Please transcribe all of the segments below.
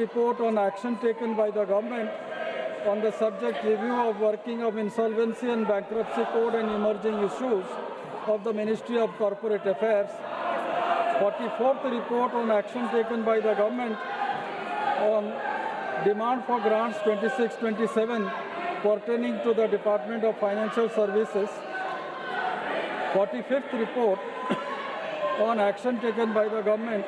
Report on action taken by the government on the subject review of working of insolvency and bankruptcy code and emerging issues of the Ministry of Corporate Affairs. 44th report on action taken by the government on demand for grants 26-27 pertaining to the Department of Financial Services. 45th report on action taken by the government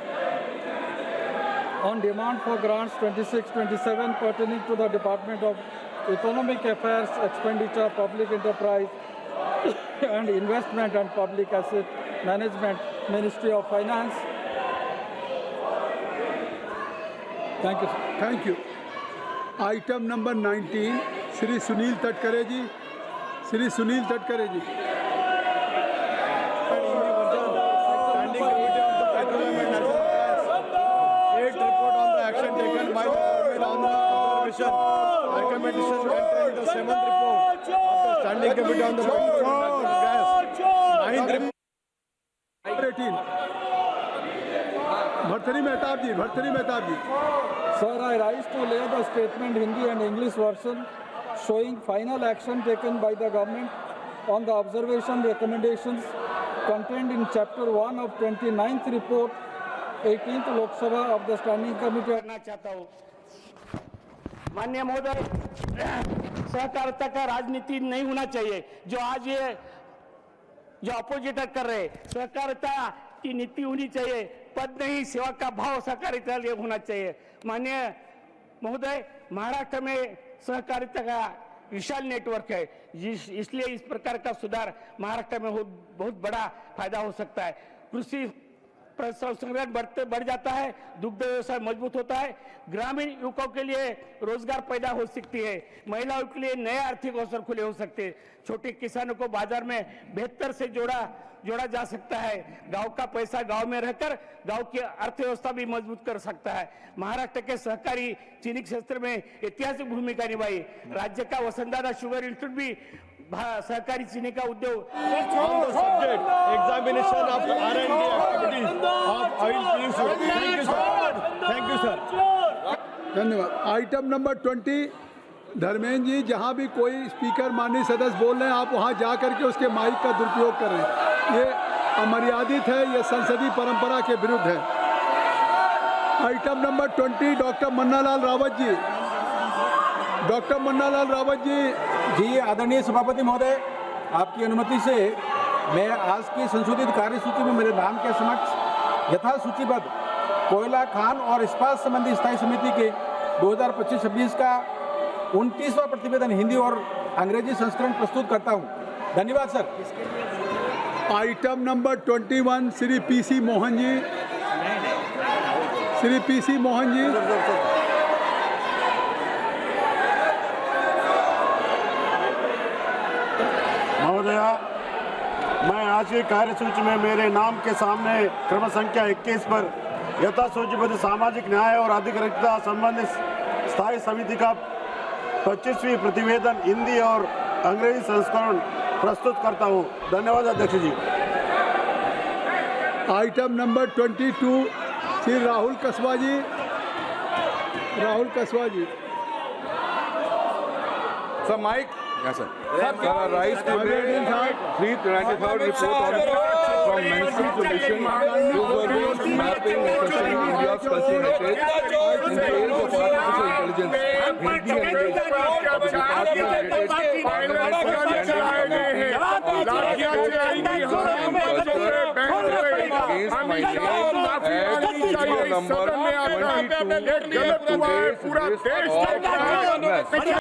on demand for grants 26-27 pertaining to the Department of Economic Affairs, Expenditure, Public Enterprise and Investment and Public Asset Management, Ministry of Finance. Thank you. Thank you. Item number 19, Shri Sunil Tatkare ji. Shri Sunil Tatkare ji. Recommendation contained the 7th report of the Standing Committee on the Gas. 9th report. 18. Bhartari Mehtab ji. Sir, I rise to lay the statement Hindi and English version showing final action taken by the government on the observation recommendations contained in Chapter 1 of 29th report 18th Lok Sabha of the Standing Committee. करना चाहता हूँ माननीय महोदय, सहकारिता का राजनीति नहीं होना चाहिए। जो आज ये जो अपोजिटर कर रहे, सहकारिता की नीति होनी चाहिए, पद नहीं सेवा का भाव सहकारिता लिए होना चाहिए। माननीय महोदय, महाराष्ट्र में सहकारिता का विशाल नेटवर्क है, इसलिए इस प्रकार का सुधार महाराष्ट्र में बहुत बड़ा फायदा हो सकता है। कृषि प्रसंस्करण बढ़ जाता है, दुग्ध व्यवसाय मजबूत होता है, ग्रामीण युवकों के लिए रोजगार पैदा हो सकती है, महिलाओं के लिए नए आर्थिक अवसर खुले हो सकते हैं, छोटे किसानों को बाजार में बेहतर से जोड़ा जा सकता है, गांव का पैसा गांव में रहकर गांव की अर्थव्यवस्था भी मजबूत कर सकता है। महाराष्ट्र के सहकारी चीनी क्षेत्र में ऐतिहासिक भूमिका निभाई। राज्य का वसुंधरा शुगर इंस्टीट्यूट भी सहकारी चीनी का उद्योग Subject examination of R&D activities of oil producers. Thank you, sir. धन्यवाद। आइटम नंबर 20, धर्मेंद्र जी, जहाँ भी कोई स्पीकर माननीय सदस्य बोल रहे हैं, आप वहाँ जा करके उसके माइक का दुरुपयोग कर रहे हैं। ये अमर्यादित है, ये संसदीय परंपरा के विरुद्ध है। Item number 20, doctor Mannalal Rawat ji. Doctor Mannalal Rawat ji. आदरणीय सभापति महोदय, आपकी अनुमति से मैं आज की संशोधित कार्यसूची में मेरे नाम के समक्ष यथा सूचीबद्ध कोयला खान और इस्पात संबंधी स्थायी समिति के 2025-26 का 29वां प्रतिवेदन हिंदी और अंग्रेजी संस्करण प्रस्तुत करता हूं। धन्यवाद sir. Item number 21, Shri P C Mohan ji. Shri P C Mohan ji. महोदया, मैं आज की कार्यसूची में मेरे नाम के सामने क्रम संख्या 21 पर यथा सूचीबद्ध सामाजिक न्याय और अधिकारिता संबंधित स्थायी समिति का 25वीं प्रतिवेदन हिंदी और अंग्रेजी संस्करण प्रस्तुत करता हूं। धन्यवाद अध्यक्ष जी। Item number 22, Shri Rahul Kaswan ji. Rahul Kaswan ji. Sir mike. Yes, sir. Sir, rise to read 393rd report from Ministry Commission to World Mapping Assessing India's Special Heritage in Field of Artificial Intelligence. Hindi and English of the Department of Heritage, Parliament for against my name at number 22 of today's